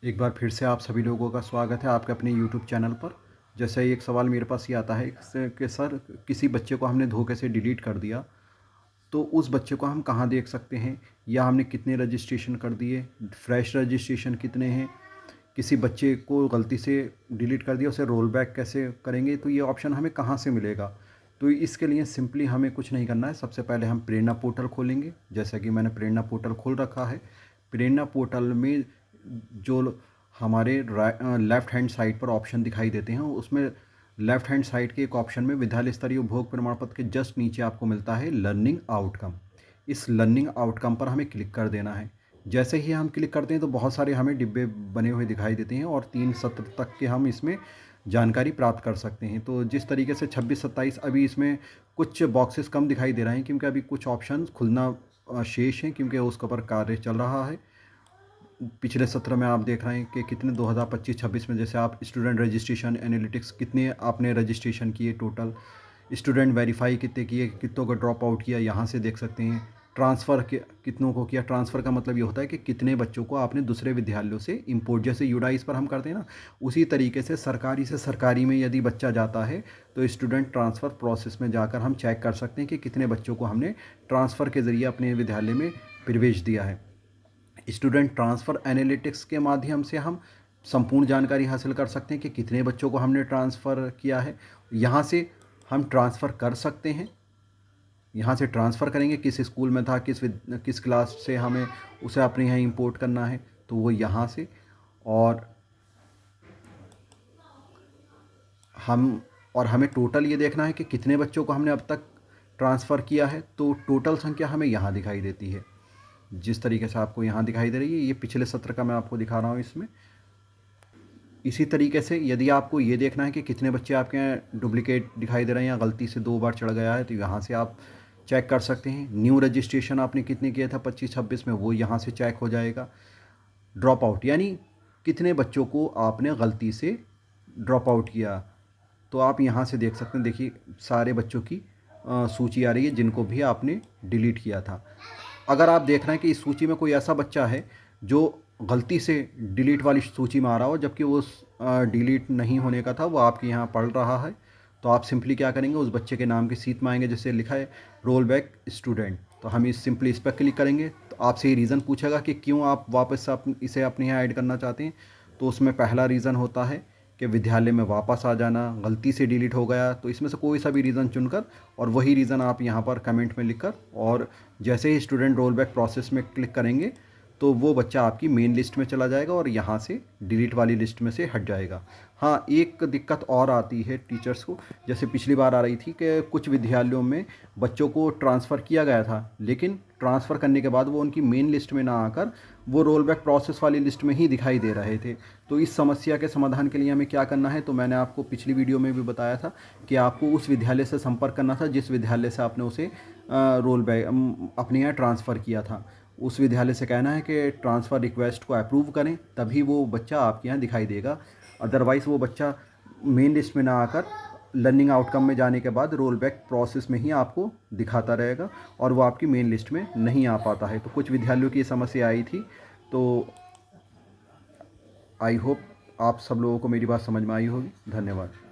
एक बार फिर से आप सभी लोगों का स्वागत है आपके अपने यूट्यूब चैनल पर। जैसे एक सवाल मेरे पास ये आता है कि सर, किसी बच्चे को हमने धोखे से डिलीट कर दिया, तो उस बच्चे को हम कहाँ देख सकते हैं, या हमने कितने रजिस्ट्रेशन कर दिए, फ्रेश रजिस्ट्रेशन कितने हैं, किसी बच्चे को गलती से डिलीट कर दिया उसे रोल बैक कैसे करेंगे, तो ये ऑप्शन हमें कहाँ से मिलेगा। तो इसके लिए सिंपली हमें कुछ नहीं करना है। सबसे पहले हम प्रेरणा पोर्टल खोलेंगे। जैसा कि मैंने प्रेरणा पोर्टल खोल रखा है। प्रेरणा पोर्टल में जो हमारे लेफ़्ट हैंड साइड पर ऑप्शन दिखाई देते हैं, उसमें लेफ़्ट हैंड साइड के एक ऑप्शन में विद्यालय स्तरीय उपभोग प्रमाण पत्र के जस्ट नीचे आपको मिलता है लर्निंग आउटकम। इस लर्निंग आउटकम पर हमें क्लिक कर देना है। जैसे ही हम क्लिक करते हैं तो बहुत सारे हमें डिब्बे बने हुए दिखाई देते हैं और 3 सत्र तक के हम इसमें जानकारी प्राप्त कर सकते हैं। तो जिस तरीके से 26-27 अभी इसमें कुछ बॉक्सेस कम दिखाई दे रहे हैं, क्योंकि अभी कुछ ऑप्शन खुलना शेष हैं, क्योंकि उसके ऊपर कार्य चल रहा है। पिछले सत्र में आप देख रहे हैं कि कितने 2025-26 में, जैसे आप स्टूडेंट रजिस्ट्रेशन एनालिटिक्स कितने आपने रजिस्ट्रेशन किए, टोटल स्टूडेंट वेरीफाई कितने किए, कितनों को ड्रॉप आउट किया, यहाँ से देख सकते हैं। ट्रांसफ़र के कितनों को किया। ट्रांसफ़र का मतलब ये होता है कि कितने बच्चों को आपने दूसरे विद्यालयों से इंपोर्ट, जैसे यूडाइस पर हम करते हैं ना, उसी तरीके से सरकारी से सरकारी में यदि बच्चा जाता है तो स्टूडेंट ट्रांसफ़र प्रोसेस में जाकर हम चेक कर सकते हैं कि कितने बच्चों को हमने ट्रांसफ़र के ज़रिए अपने विद्यालय में प्रवेश दिया है। स्टूडेंट ट्रांसफ़र एनालिटिक्स के माध्यम से हम संपूर्ण जानकारी हासिल कर सकते हैं कि कितने बच्चों को हमने ट्रांसफ़र किया है। यहाँ से हम ट्रांसफ़र कर सकते हैं। यहाँ से ट्रांसफ़र करेंगे, किस स्कूल में था, किस क्लास से हमें उसे अपने यहाँ इंपोर्ट करना है, तो वो यहाँ से। और हमें टोटल ये देखना है कि कितने बच्चों को हमने अब तक ट्रांसफ़र किया है, तो टोटल संख्या हमें यहाँ दिखाई देती है। जिस तरीके से आपको यहाँ दिखाई दे रही है, ये पिछले सत्र का मैं आपको दिखा रहा हूँ इसमें। इसी तरीके से यदि आपको ये देखना है कि कितने बच्चे आपके यहाँ डुप्लिकेट दिखाई दे रहे हैं या गलती से 2 बार चढ़ गया है, तो यहाँ से आप चेक कर सकते हैं। न्यू रजिस्ट्रेशन आपने कितने किया था 25-26 में, वो यहाँ से चेक हो जाएगा। ड्रॉप आउट यानी कितने बच्चों को आपने गलती से ड्रॉप आउट किया, तो आप यहाँ से देख सकते हैं। देखिए सारे बच्चों की सूची आ रही है जिनको भी आपने डिलीट किया था। अगर आप देख रहे हैं कि इस सूची में कोई ऐसा बच्चा है जो गलती से डिलीट वाली सूची में आ रहा हो, जबकि वो डिलीट नहीं होने का था, वो आपके यहाँ पढ़ रहा है, तो आप सिंपली क्या करेंगे, उस बच्चे के नाम की सीट में आएंगे जैसे लिखा है रोल बैक स्टूडेंट, तो हम सिंपली इस पर क्लिक करेंगे। तो आपसे ये रीज़न पूछेगा कि क्यों आप वापस से इसे अपने यहाँ ऐड करना चाहते हैं। तो उसमें पहला रीज़न होता है कि विद्यालय में वापस आ जाना, गलती से डिलीट हो गया, तो इसमें से कोई सा भी रीज़न चुनकर और वही रीज़न आप यहाँ पर कमेंट में लिखकर, और जैसे ही स्टूडेंट रोल बैक प्रोसेस में क्लिक करेंगे तो वो बच्चा आपकी मेन लिस्ट में चला जाएगा और यहाँ से डिलीट वाली लिस्ट में से हट जाएगा। हाँ, एक दिक्कत और आती है टीचर्स को, जैसे पिछली बार आ रही थी कि कुछ विद्यालयों में बच्चों को ट्रांसफ़र किया गया था, लेकिन ट्रांसफ़र करने के बाद वो उनकी मेन लिस्ट में ना आकर वो रोल बैक प्रोसेस वाली लिस्ट में ही दिखाई दे रहे थे। तो इस समस्या के समाधान के लिए हमें क्या करना है, तो मैंने आपको पिछली वीडियो में भी बताया था कि आपको उस विद्यालय से संपर्क करना था जिस विद्यालय से आपने उसे रोल बैक अपने यहाँ ट्रांसफ़र किया था। उस विद्यालय से कहना है कि ट्रांसफ़र रिक्वेस्ट को अप्रूव करें, तभी वो बच्चा आपके यहाँ दिखाई देगा। अदरवाइज़ वो बच्चा मेन लिस्ट में ना आकर लर्निंग आउटकम में जाने के बाद रोल बैक प्रोसेस में ही आपको दिखाता रहेगा और वो आपकी मेन लिस्ट में नहीं आ पाता है। तो कुछ विद्यालयों की समस्या आई थी। तो आई होप आप सब लोगों को मेरी बात समझ में आई होगी। धन्यवाद।